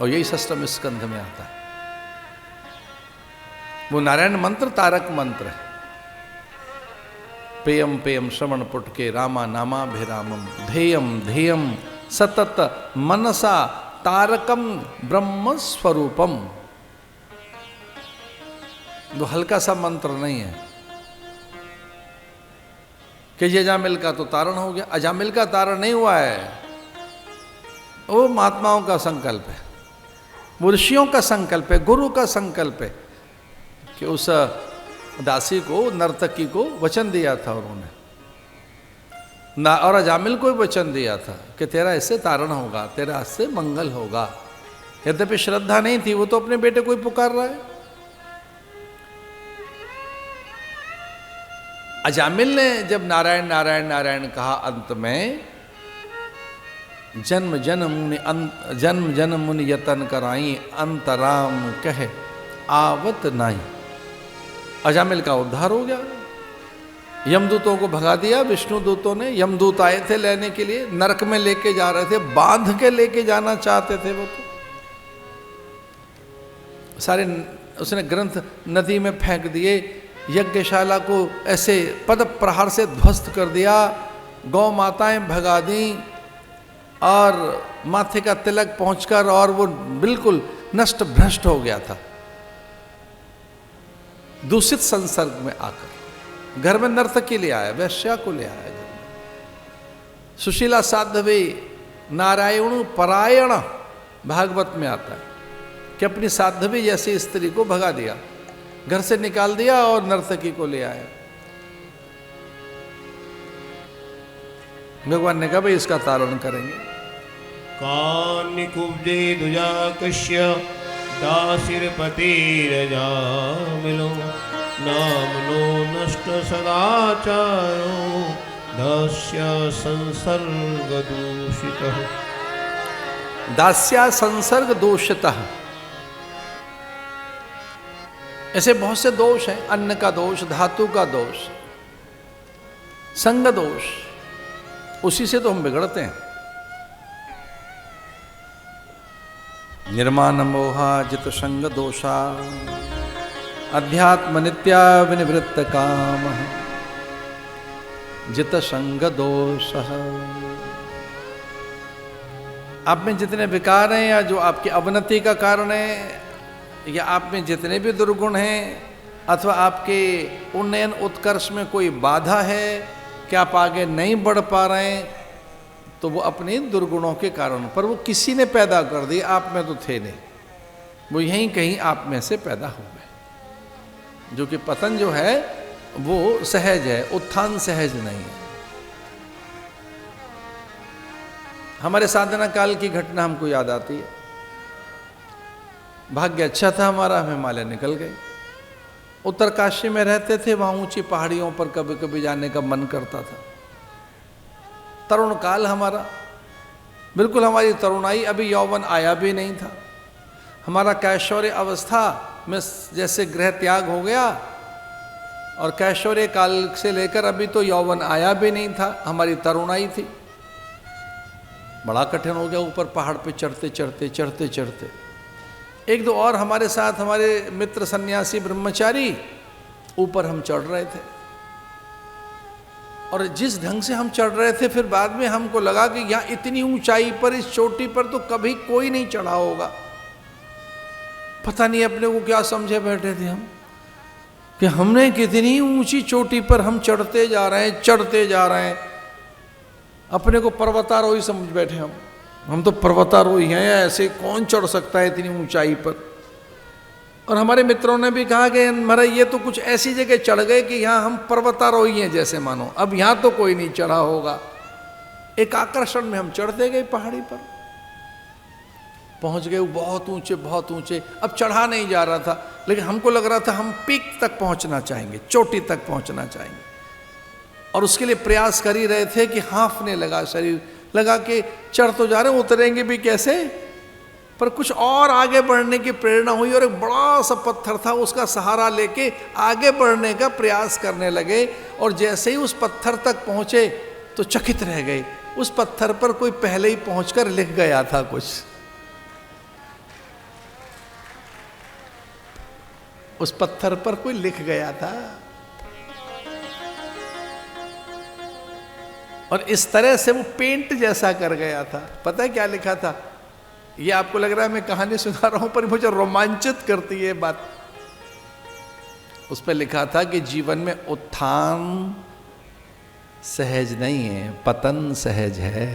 और यही षष्ठम स्कंध में आता है। वो नारायण मंत्र तारक मंत्र है। पेयम पेयम श्रवण पुटके रामा नामाभिरामम धेयम धेयम सतत मनसा तारकम ब्रह्म स्वरूपम। वो हल्का सा मंत्र नहीं है कि अजामिल का तो तारण हो गया। अजामिल का तारण नहीं हुआ है, वो महात्माओं का संकल्प है, वो ऋषियों का संकल्प है, गुरु का संकल्प है कि उस दासी को, नर्तकी को वचन दिया था उन्होंने ना, और अजामिल को भी वचन दिया था कि तेरा इससे तारण होगा, तेरा इससे मंगल होगा। यद्यपि श्रद्धा नहीं थी, वो तो अपने बेटे को ही पुकार रहा है। अजामिल ने जब नारायण नारायण नारायण कहा, अंत में जन्म जन्म मुनि यतन कराई, अंतराम कहे आवत नहीं। अजामिल का उद्धार हो गया। यमदूतों को भगा दिया विष्णु दूतों ने। यमदूत आए थे लेने के लिए, नरक में लेके जा रहे थे, बांध के लेके जाना चाहते थे वो तो। सारे उसने ग्रंथ नदी में फेंक दिए, यज्ञशाला को ऐसे पद प्रहार से ध्वस्त कर दिया, गौ माताएं भगा दी, और माथे का तिलक पहुंचकर और वो बिल्कुल नष्ट भ्रष्ट हो गया था दूषित संसर्ग में आकर। घर में नर्तकी ले आया, वैश्या को ले आया घर में। सुशीला साध्वी नारायण परायण भागवत में आता है कि अपनी साध्वी जैसी स्त्री को भगा दिया, घर से निकाल दिया और नर्तकी को ले आया। भगवान ने कहा भाई इसका तारण करेंगे। कान्निकुब्जे दुजाकश्य दासिरपतिरजामिलो नामनो नष्ट सदाचारो दास्य संसर्ग दूषितः। दास्या संसर्ग दूषितः, ऐसे बहुत से दोष हैं। अन्न का दोष, धातु का दोष, संग दोष, उसी से तो हम बिगड़ते हैं। निर्माण मोहा जित संग दोषा अध्यात्म नित्या विनिवृत्त काम जित संग दोष। आप में जितने विकार हैं या जो आपकी अवनति का कारण है, या आप में जितने भी दुर्गुण हैं, अथवा आपके उन्नयन उत्कर्ष में कोई बाधा है कि आप आगे नहीं बढ़ पा रहे हैं, तो वो अपने दुर्गुणों के कारण, पर वो किसी ने पैदा कर दिए, आप में तो थे नहीं, वो यहीं कहीं आप में से पैदा हो गए। जो कि पतन जो है वो सहज है, उत्थान सहज नहीं है। हमारे साधना काल की घटना हमको याद आती है। भाग्य अच्छा था हमारा, हम हिमालय निकल गए। उत्तरकाशी में रहते थे, वहाँ ऊंची पहाड़ियों पर कभी कभी जाने का मन करता था। तरुण काल हमारा, बिल्कुल हमारी तरुणाई, अभी यौवन आया भी नहीं था। हमारा कैशोर्य अवस्था में जैसे गृह त्याग हो गया, और कैशोर्य काल से लेकर अभी तो यौवन आया भी नहीं था, हमारी तरुणाई थी। बड़ा कठिन हो गया ऊपर पहाड़ पे चढ़ते चढ़ते चढ़ते चढ़ते। एक दो और हमारे साथ हमारे मित्र सन्यासी ब्रह्मचारी ऊपर हम चढ़ रहे थे, और जिस ढंग से हम चढ़ रहे थे, फिर बाद में हमको लगा कि यहाँ इतनी ऊंचाई पर, इस चोटी पर तो कभी कोई नहीं चढ़ा होगा। पता नहीं अपने को क्या समझे बैठे थे हम कि हमने कितनी ऊंची चोटी पर हम चढ़ते जा रहे हैं, चढ़ते जा रहे हैं। अपने को पर्वतारोही समझ बैठे हम तो पर्वतारोही हैं, ऐसे कौन चढ़ सकता है इतनी ऊंचाई पर। और हमारे मित्रों ने भी कहा कि महाराज ये तो कुछ ऐसी जगह चढ़ गए कि यहाँ हम पर्वतारोही हैं जैसे, मानो अब यहाँ तो कोई नहीं चढ़ा होगा। एक आकर्षण में हम चढ़ते गए, पहाड़ी पर पहुँच गए, बहुत ऊंचे बहुत ऊंचे। अब चढ़ा नहीं जा रहा था, लेकिन हमको लग रहा था हम पीक तक पहुँचना चाहेंगे, चोटी तक पहुँचना चाहेंगे, और उसके लिए प्रयास कर ही रहे थे कि हाँफने लगा, शरीर लगा कि चढ़ तो जा रहे हैं, उतरेंगे भी कैसे। पर कुछ और आगे बढ़ने की प्रेरणा हुई, और एक बड़ा सा पत्थर था, उसका सहारा लेके आगे बढ़ने का प्रयास करने लगे। और जैसे ही उस पत्थर तक पहुँचे तो चकित रह गए। उस पत्थर पर कोई पहले ही पहुँचकर लिख गया था कुछ। उस पत्थर पर कोई लिख गया था। और इस तरह से वो पेंट जैसा कर गया था। पता है क्या लिखा था? ये आपको लग रहा है मैं कहानी सुना रहा हूं, पर मुझे रोमांचित करती है बात। उस पर लिखा था कि जीवन में उत्थान सहज नहीं है, पतन सहज है।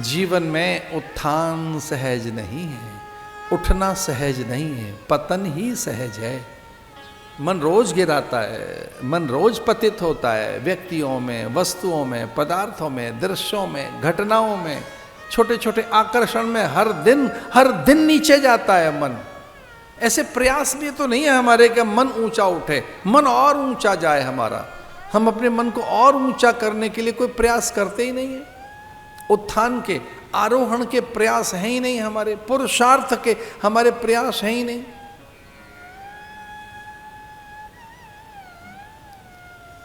जीवन में उत्थान सहज नहीं है, उठना सहज नहीं है, पतन ही सहज है। मन रोज गिराता है, मन रोज पतित होता है, व्यक्तियों में, वस्तुओं में, पदार्थों में, दृश्यों में, घटनाओं में, छोटे छोटे आकर्षण में हर दिन नीचे जाता है मन। ऐसे प्रयास भी तो नहीं है हमारे कि मन ऊंचा उठे, मन और ऊंचा जाए हमारा। हम अपने मन को और ऊंचा करने के लिए कोई प्रयास करते ही नहीं है। उत्थान के, आरोहण के प्रयास हैं ही नहीं हमारे, पुरुषार्थ के हमारे प्रयास हैं ही नहीं।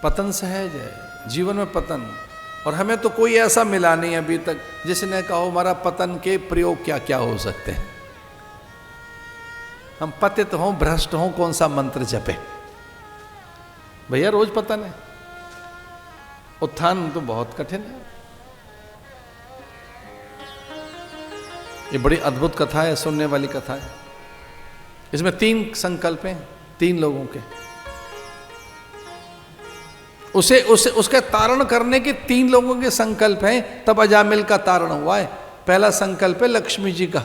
पतन सहज है, जीवन में पतन। और हमें तो कोई ऐसा मिला नहीं अभी तक जिसने कहा हमारा पतन के प्रयोग क्या क्या हो सकते हैं। हम पतित हों, भ्रष्ट हों, कौन सा मंत्र जपे? भैया रोज पतन है, उत्थान तो बहुत कठिन है। ये बड़ी अद्भुत कथा है, सुनने वाली कथा है। इसमें 3 संकल्प हैं, 3 लोगों के। उसके तारण करने के 3 लोगों के संकल्प हैं, तब अजामिल का तारण हुआ है। पहला संकल्प है लक्ष्मी जी का,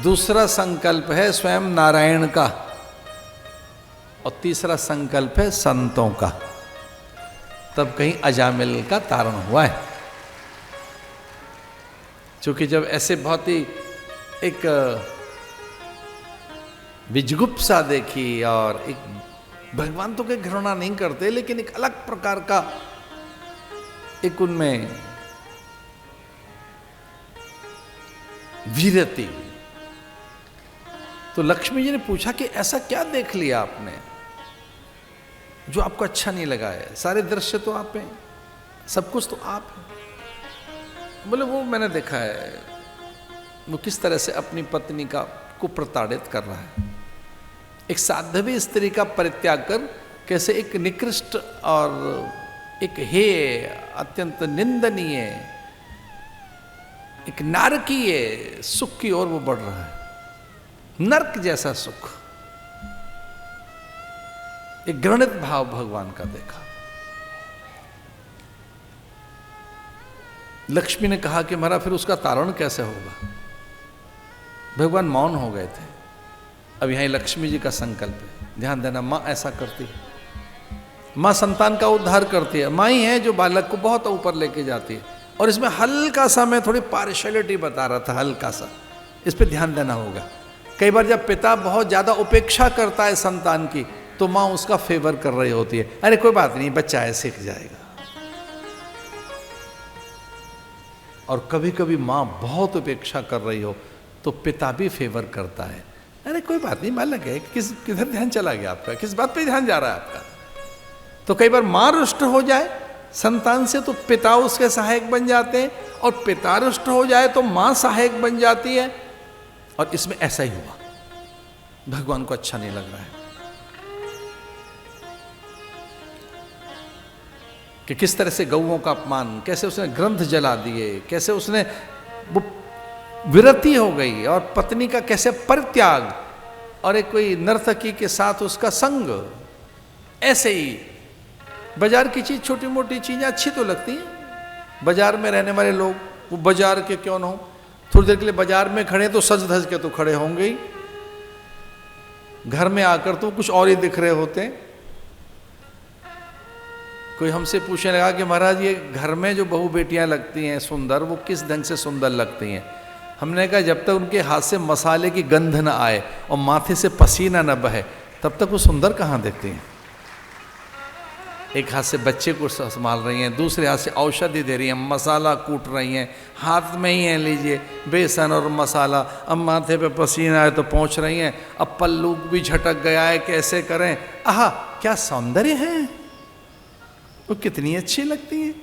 दूसरा संकल्प है स्वयं नारायण का, और तीसरा संकल्प है संतों का। तब कहीं अजामिल का तारण हुआ है। क्योंकि जब ऐसे बहुत ही एक विजुगुप्सा देखी, और एक भगवान तो कोई घृणा नहीं करते, लेकिन एक अलग प्रकार का एक उनमें वीरति, तो लक्ष्मी जी ने पूछा कि ऐसा क्या देख लिया आपने जो आपको अच्छा नहीं लगा है? सारे दृश्य तो आप हैं, सब कुछ तो आप हैं। बोले वो मैंने देखा है, वो किस तरह से अपनी पत्नी को प्रताड़ित कर रहा है। एक साध्वी स्त्री का परित्याग कर कैसे एक निकृष्ट और एक हेय, अत्यंत निंदनीय, एक नारकीय सुख की ओर वो बढ़ रहा है। नर्क जैसा सुख, एक घृणित भाव भगवान का देखा। लक्ष्मी ने कहा कि महाराज फिर उसका तारण कैसे होगा? भगवान मौन हो गए थे। अब यहां लक्ष्मी जी का संकल्प है, ध्यान देना। मां ऐसा करती है, मां संतान का उद्धार करती है, मां ही है जो बालक को बहुत ऊपर लेके जाती है। और इसमें हल्का सा मैं थोड़ी पार्शियलिटी बता रहा था, हल्का सा, इस पे ध्यान देना होगा। कई बार जब पिता बहुत ज्यादा उपेक्षा करता है संतान की, तो मां उसका फेवर कर रही होती है, अरे कोई बात नहीं, बच्चा है, सीख जाएगा। और कभी कभी मां बहुत उपेक्षा कर रही हो तो पिता भी फेवर करता है, अरे कोई बात नहीं, बालक है, किधर ध्यान चला गया आपका, किस बात पे ध्यान जा रहा है आपका। तो कई बार मां रुष्ट हो जाए संतान से तो पिता उसके सहायक बन जाते हैं, और पिता रुष्ट हो जाए तो मां सहायक बन जाती है। और इसमें ऐसा ही हुआ, भगवान को अच्छा नहीं लग रहा है कि किस तरह से गौओं का अपमान, कैसे उसने ग्रंथ जला दिए, कैसे उसने वो विरति हो गई, और पत्नी का कैसे परित्याग, और एक कोई नर्तकी के साथ उसका संग। ऐसे ही बाजार की चीज, छोटी मोटी चीजें अच्छी तो लगती हैं। बाजार में रहने वाले लोग, वो बाजार के क्यों ना हो, थोड़ी देर के लिए बाजार में खड़े तो सज धज के तो खड़े होंगे ही, घर में आकर तो कुछ और ही दिख रहे होते हैं। कोई हमसे पूछने लगा कि महाराज ये घर में जो बहू बेटियां लगती हैं सुंदर, वो किस ढंग से सुंदर लगती हैं? हमने कहा जब तक उनके हाथ से मसाले की गंध न आए और माथे से पसीना न बहे, तब तक वो सुंदर कहाँ दिखती हैं। एक हाथ से बच्चे को संभाल रही हैं, दूसरे हाथ से औषधि दे रही हैं, मसाला कूट रही हैं, हाथ में ही है लीजिए बेसन और मसाला, अब माथे पे पसीना आए तो पहुँच रही हैं, अब पल्लू भी झटक गया है, कैसे करें। आहा, क्या सौंदर्य है, वो कितनी अच्छी लगती है,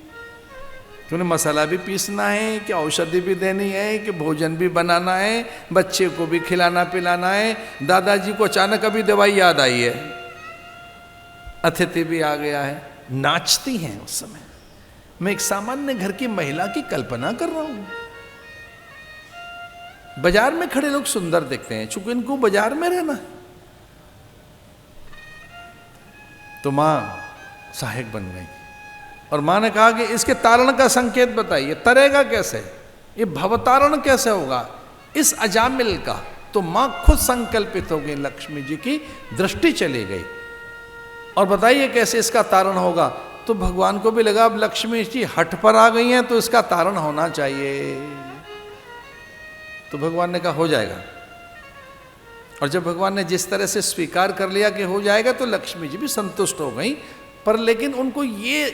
तूने मसाला भी पीसना है, कि औषधि भी देनी है, कि भोजन भी बनाना है, बच्चे को भी खिलाना पिलाना है। दादाजी को अचानक अभी दवाई याद आई है, अतिथि भी आ गया है, नाचती हैं उस समय। मैं एक सामान्य घर की महिला की कल्पना कर रहा हूं। बाजार में खड़े लोग सुंदर दिखते हैं, चूंकि इनको बाजार में रहना। तो मां सहायक बन गई और मां ने कहा कि इसके तारण का संकेत बताइए, तरेगा कैसे, ये भवतारण कैसे होगा इस अजामिल का। तो मां खुद संकल्पित हो गई, लक्ष्मी जी की दृष्टि चली गई और बताइए कैसे इसका तारण होगा। तो भगवान को भी लगा अब लक्ष्मी जी हट पर आ गई हैं तो इसका तारण होना चाहिए। तो भगवान ने कहा हो जाएगा। और जब भगवान ने जिस तरह से स्वीकार कर लिया कि हो जाएगा तो लक्ष्मी जी भी संतुष्ट हो गई। पर लेकिन उनको ये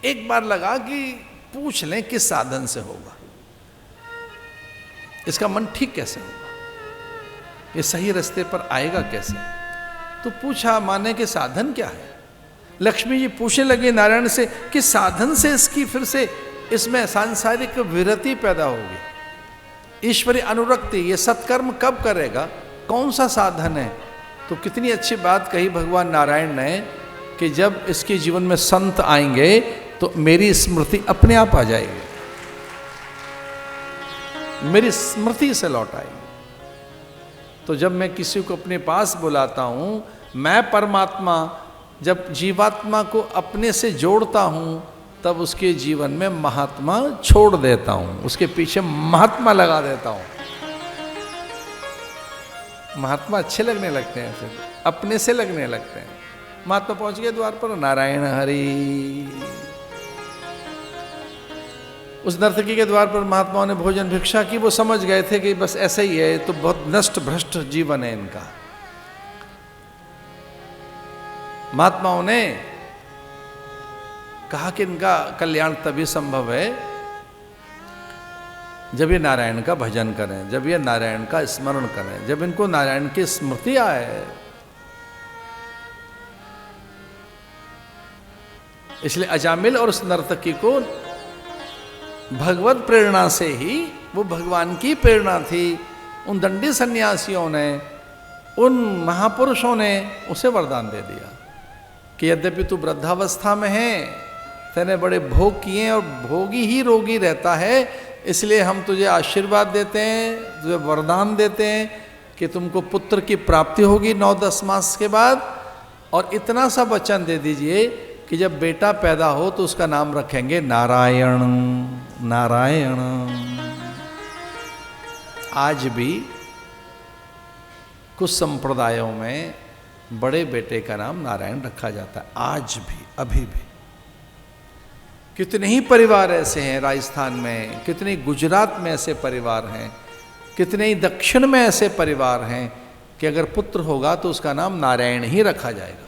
एक बार लगा कि पूछ लें किस साधन से होगा, इसका मन ठीक कैसे होगा, ये सही रास्ते पर आएगा कैसे। तो पूछा माने कि साधन क्या है। लक्ष्मी जी पूछने लगे नारायण से कि साधन से इसकी फिर से इसमें सांसारिक विरति पैदा होगी, ईश्वरीय अनुरक्ति, ये सत्कर्म कब करेगा, कौन सा साधन है। तो कितनी अच्छी बात कही भगवान नारायण ने कि जब इसके जीवन में संत आएंगे तो मेरी स्मृति अपने आप आ जाएगी, मेरी स्मृति से लौट आएगी। तो जब मैं किसी को अपने पास बुलाता हूं, मैं परमात्मा जब जीवात्मा को अपने से जोड़ता हूं तब उसके जीवन में महात्मा छोड़ देता हूं, उसके पीछे महात्मा लगा देता हूं। महात्मा अच्छे लगने लगते हैं, फिर अपने से लगने लगते हैं। महात्मा पहुंच गए द्वार पर, नारायण हरि। उस नर्तकी के द्वार पर महात्माओं ने भोजन भिक्षा की। वो समझ गए थे कि बस ऐसा ही है, तो बहुत नष्ट भ्रष्ट जीवन है इनका। महात्माओं ने कहा कि इनका कल्याण तभी संभव है जब ये नारायण का भजन करें, जब ये नारायण का स्मरण करें, जब इनको नारायण की स्मृति आए। इसलिए अजामिल और उस नर्तकी को भगवत प्रेरणा से ही, वो भगवान की प्रेरणा थी। उन दंडी सन्यासियों ने, उन महापुरुषों ने उसे वरदान दे दिया कि यद्यपि तू वृद्धावस्था में है, तेने बड़े भोग किए और भोगी ही रोगी रहता है, इसलिए हम तुझे आशीर्वाद देते हैं, तुझे वरदान देते हैं कि तुमको पुत्र की प्राप्ति होगी 9-10 मास के बाद। और इतना सा वचन दे दीजिए कि जब बेटा पैदा हो तो उसका नाम रखेंगे नारायण। नारायण आज भी कुछ संप्रदायों में बड़े बेटे का नाम नारायण रखा जाता है, आज भी, अभी भी। कितने ही परिवार ऐसे हैं राजस्थान में, कितने गुजरात में ऐसे परिवार हैं, कितने ही दक्षिण में ऐसे परिवार हैं कि अगर पुत्र होगा तो उसका नाम नारायण ही रखा जाएगा।